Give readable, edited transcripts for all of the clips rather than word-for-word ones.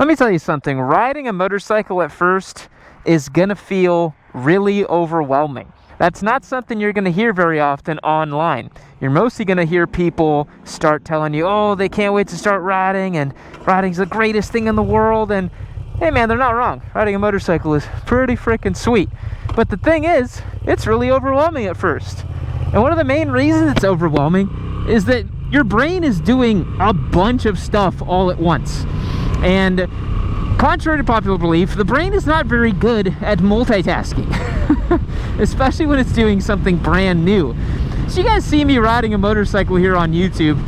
me tell you something. Riding a motorcycle at first is gonna feel really overwhelming. That's not something you're gonna hear very often online. You're mostly gonna hear people start telling you, oh, they can't wait to start riding, and riding's the greatest thing in the world, and hey man, they're not wrong. Riding a motorcycle is pretty freaking sweet. But the thing is, it's really overwhelming at first. And one of the main reasons it's overwhelming is that your brain is doing a bunch of stuff all at once. And contrary to popular belief, the brain is not very good at multitasking, especially when it's doing something brand new. So you guys see me riding a motorcycle here on YouTube,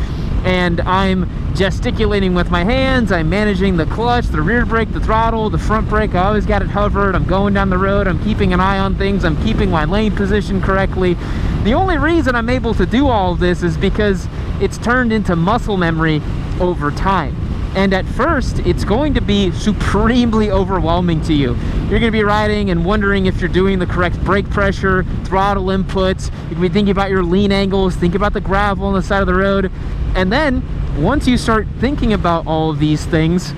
and I'm gesticulating with my hands, I'm managing the clutch, the rear brake, the throttle, the front brake. I always got it hovered. I'm going down the road, I'm keeping an eye on things, I'm keeping my lane position correctly. The only reason I'm able to do all of this is because it's turned into muscle memory over time. And at first, it's going to be supremely overwhelming to you. You're going to be riding and wondering if you're doing the correct brake pressure, throttle inputs. You can be thinking about your lean angles, think about the gravel on the side of the road. And then, once you start thinking about all of these things,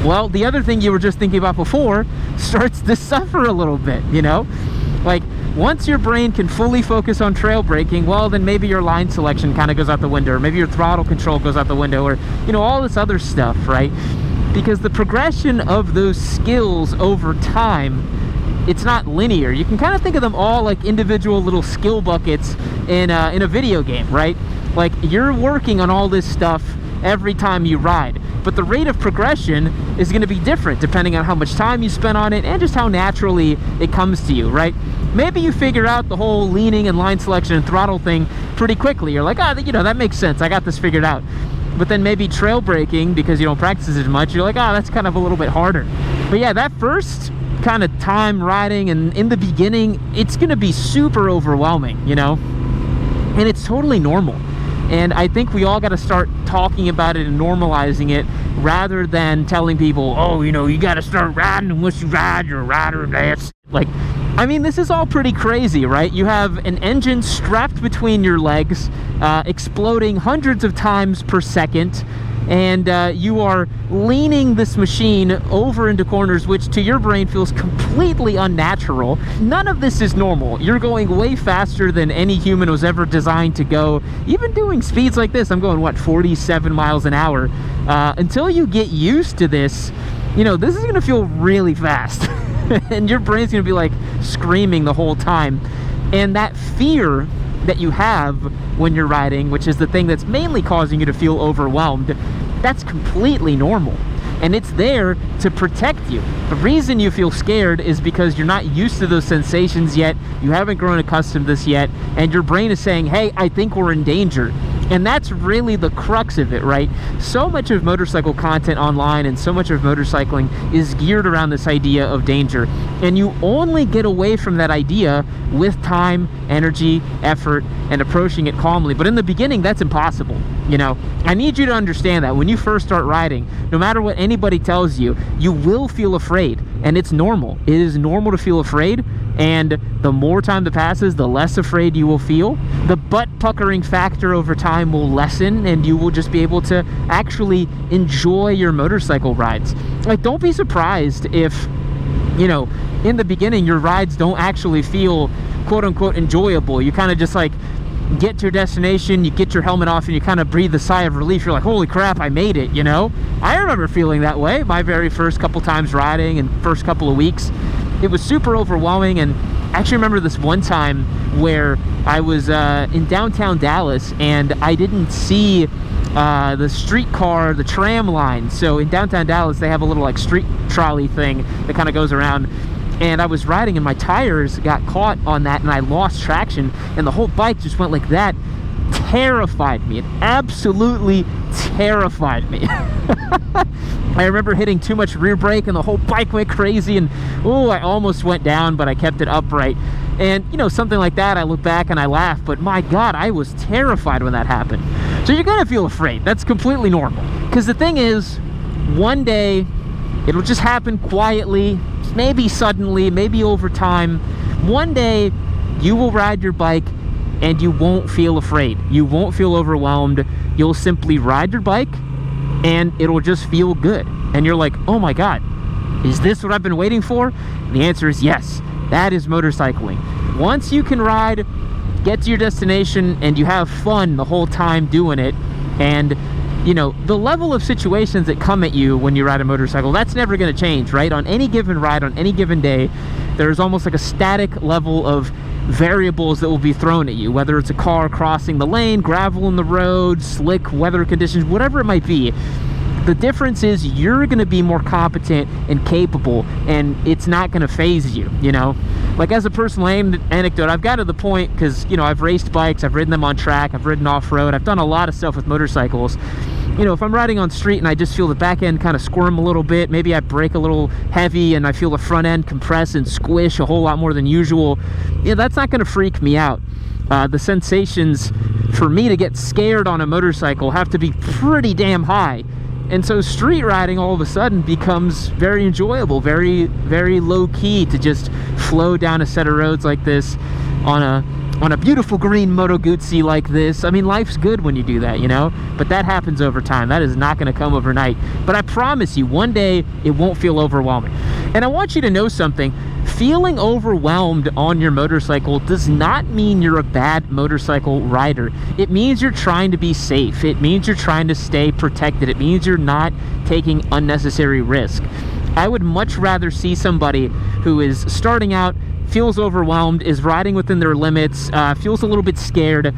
well, the other thing you were just thinking about before starts to suffer a little bit, you know? Like, once your brain can fully focus on trail braking, well, then maybe your line selection kind of goes out the window, or maybe your throttle control goes out the window, or, you know, all this other stuff, right? Because the progression of those skills over time, it's not linear. You can kind of think of them all like individual little skill buckets in a video game, right? Like, you're working on all this stuff every time you ride, but the rate of progression is going to be different depending on how much time you spend on it and just how naturally it comes to you, right? Maybe you figure out the whole leaning and line selection and throttle thing pretty quickly. You're like, oh, you know, that makes sense, I got this figured out. But then maybe trail braking, because you don't practice as much, you're like, oh, that's kind of a little bit harder. But yeah, that first kind of time riding, and in the beginning, it's going to be super overwhelming, you know? And it's totally normal. And I think we all got to start talking about it and normalizing it, rather than telling people, oh, you know, you got to start riding, and once you ride, you're a rider, that's like, I mean, this is all pretty crazy, right? You have an engine strapped between your legs, exploding hundreds of times per second, and you are leaning this machine over into corners, which to your brain feels completely unnatural. None of this is normal. You're going way faster than any human was ever designed to go. Even doing speeds like this, I'm going, what, 47 miles an hour? Until you get used to this, you know, this is going to feel really fast. And your brain's going to be like screaming the whole time. And that fear that you have when you're riding, which is the thing that's mainly causing you to feel overwhelmed, that's completely normal. And it's there to protect you. The reason you feel scared is because you're not used to those sensations yet, you haven't grown accustomed to this yet, and your brain is saying, hey, I think we're in danger. And that's really the crux of it, right? So much of motorcycle content online and so much of motorcycling is geared around this idea of danger. And you only get away from that idea with time, energy, effort, and approaching it calmly. But in the beginning, that's impossible, you know? I need you to understand that when you first start riding, no matter what anybody tells you, you will feel afraid. And it's normal. It is normal to feel afraid. And the more time that passes, the less afraid you will feel. The butt puckering factor over time will lessen, and you will just be able to actually enjoy your motorcycle rides. Like, don't be surprised if, you know, in the beginning your rides don't actually feel quote unquote enjoyable. You kind of just like get to your destination, you get your helmet off, and you kind of breathe a sigh of relief. You're like, holy crap, I made it, you know? I remember feeling that way my very first couple times riding and first couple of weeks. It was super overwhelming. And I actually remember this one time where I was in downtown Dallas, and I didn't see the streetcar, the tram line. So in downtown Dallas, they have a little like street trolley thing that kind of goes around. And I was riding, and my tires got caught on that, and I lost traction, and the whole bike just went like that. Terrified me. It absolutely terrified me. I remember hitting too much rear brake, and the whole bike went crazy, and oh, I almost went down, but I kept it upright. And you know, something like that, I look back and I laugh, but my God, I was terrified when that happened. So you're gonna feel afraid. That's completely normal. Because the thing is, one day it'll just happen quietly, maybe suddenly, maybe over time. One day you will ride your bike and you won't feel afraid. You won't feel overwhelmed. You'll simply ride your bike and it'll just feel good. and you're like, oh my God, is this what I've been waiting for? And the answer is yes. That is motorcycling. Once you can ride, get to your destination, and you have fun the whole time doing it, and you know, the level of situations that come at you when you ride a motorcycle, that's never going to change, right? On any given ride, on any given day, there's almost like a static level of variables that will be thrown at you, whether it's a car crossing the lane, gravel in the road, slick weather conditions, whatever it might be. The difference is you're going to be more competent and capable, and it's not going to phase you, you know? Like, as a personal anecdote, I've got to the point, because, you know, I've raced bikes, I've ridden them on track, I've ridden off-road, I've done a lot of stuff with motorcycles. You know, if I'm riding on street and I just feel the back end kind of squirm a little bit, maybe I brake a little heavy and I feel the front end compress and squish a whole lot more than usual, yeah, that's not going to freak me out. The sensations for me to get scared on a motorcycle have to be pretty damn high. And so street riding all of a sudden becomes very enjoyable, very, very low key, to just flow down a set of roads like this on a beautiful green Moto Guzzi like this. I mean, life's good when you do that, you know? But that happens over time. That is not going to come overnight. But I promise you, one day it won't feel overwhelming. And I want you to know something. Feeling overwhelmed on your motorcycle does not mean you're a bad motorcycle rider. It means you're trying to be safe. It means you're trying to stay protected. It means you're not taking unnecessary risk. I would much rather see somebody who is starting out, feels overwhelmed, is riding within their limits, feels a little bit scared,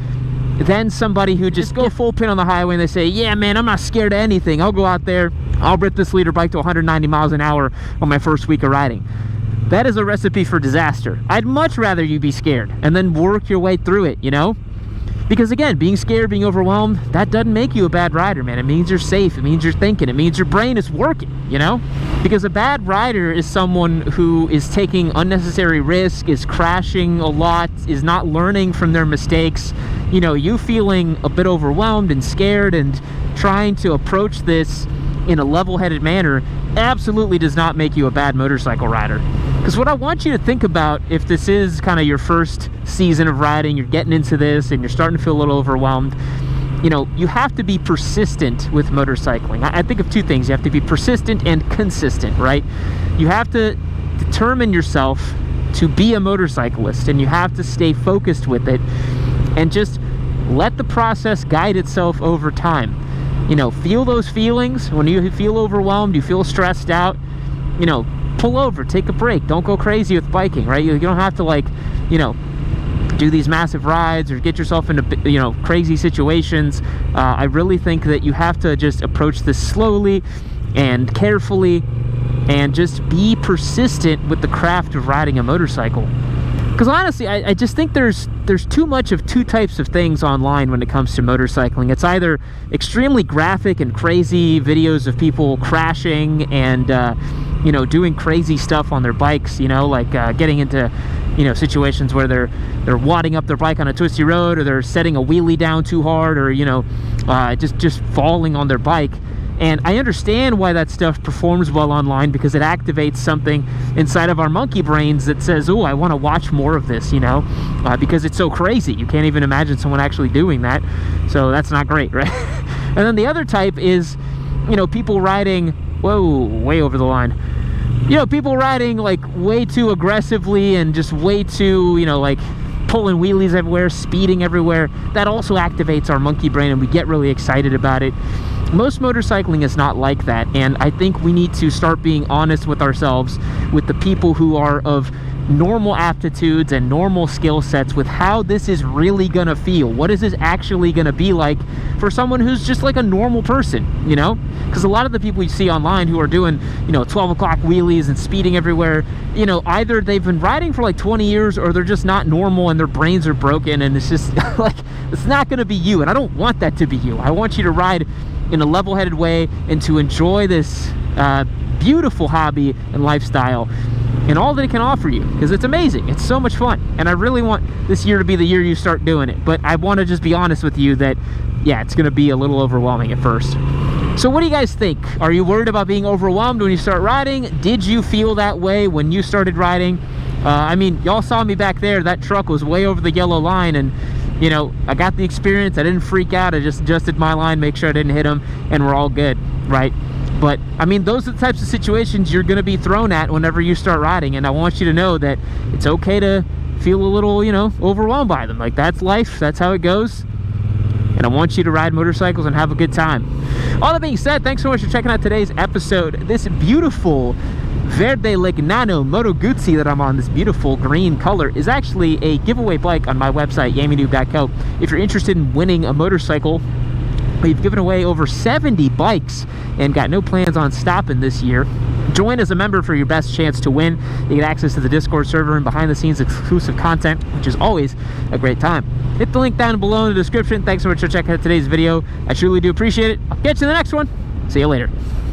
than somebody who just go full pin on the highway and they say, yeah, man, I'm not scared of anything. I'll go out there, I'll rip this liter bike to 190 miles an hour on my first week of riding. That is a recipe for disaster. I'd much rather you be scared and then work your way through it, you know? Because again, being scared, being overwhelmed, that doesn't make you a bad rider, man. It means you're safe. It means you're thinking. It means your brain is working, you know? Because a bad rider is someone who is taking unnecessary risk, is crashing a lot, is not learning from their mistakes. You know, you feeling a bit overwhelmed and scared and trying to approach this in a level-headed manner absolutely does not make you a bad motorcycle rider. Because what I want you to think about, if this is kind of your first season of riding, you're getting into this and you're starting to feel a little overwhelmed, you know, you have to be persistent with motorcycling. I think of two things. You have to be persistent and consistent, right? You have to determine yourself to be a motorcyclist, and you have to stay focused with it and just let the process guide itself over time. You know, feel those feelings. When you feel overwhelmed, you feel stressed out, you know, pull over, take a break. Don't go crazy with biking, right? You don't have to, like, you know, do these massive rides or get yourself into, you know, crazy situations. I really think that you have to just approach this slowly and carefully and just be persistent with the craft of riding a motorcycle. Because honestly, I just think there's too much of two types of things online when it comes to motorcycling. It's either extremely graphic and crazy videos of people crashing and you know, doing crazy stuff on their bikes, you know, like getting into, you know, situations where they're wadding up their bike on a twisty road, or they're setting a wheelie down too hard, or, you know, just falling on their bike. And I understand why that stuff performs well online, because it activates something inside of our monkey brains that says, oh, I want to watch more of this, you know, because it's so crazy. You can't even imagine someone actually doing that. So that's not great, right? And then the other type is, you know, people riding, whoa, way over the line. You know, people riding like way too aggressively and just way too, you know, like pulling wheelies everywhere, speeding everywhere. That also activates our monkey brain and we get really excited about it. Most motorcycling is not like that, and I think we need to start being honest with ourselves, with the people who are of normal aptitudes and normal skill sets, with how this is really gonna feel. What is this actually gonna be like for someone who's just like a normal person, you know? Because a lot of the people you see online who are doing, you know, 12 o'clock wheelies and speeding everywhere, you know, either they've been riding for like 20 years or they're just not normal and their brains are broken, and it's just like, it's not gonna be you, and I don't want that to be you. I want you to ride in a level-headed way and to enjoy this beautiful hobby and lifestyle and all that it can offer you, because it's amazing. It's so much fun, and I really want this year to be the year you start doing it. But I want to just be honest with you that, yeah, it's going to be a little overwhelming at first. So what do you guys think? Are you worried about being overwhelmed when you start riding? Did you feel that way when you started riding? I mean, y'all saw me back there. That truck was way over the yellow line, and you know, I got the experience. I didn't freak out. I just adjusted my line, make sure I didn't hit him, and we're all good, right? But I mean, those are the types of situations you're going to be thrown at whenever you start riding, and I want you to know that it's okay to feel a little, you know, overwhelmed by them. Like, that's life, that's how it goes, and I want you to ride motorcycles and have a good time. All that being said, thanks so much for checking out today's episode. This beautiful Verde Legnano Moto Guzzi that I'm on, this beautiful green color, is actually a giveaway bike on my website, yammynoob.co. If you're interested in winning a motorcycle, we've given away over 70 bikes and got no plans on stopping this year. Join as a member for your best chance to win. You get access to the Discord server and behind the scenes exclusive content, which is always a great time. Hit the link down below in the description. Thanks so much for checking out today's video. I truly do appreciate it. I'll catch you in the next one. See you later.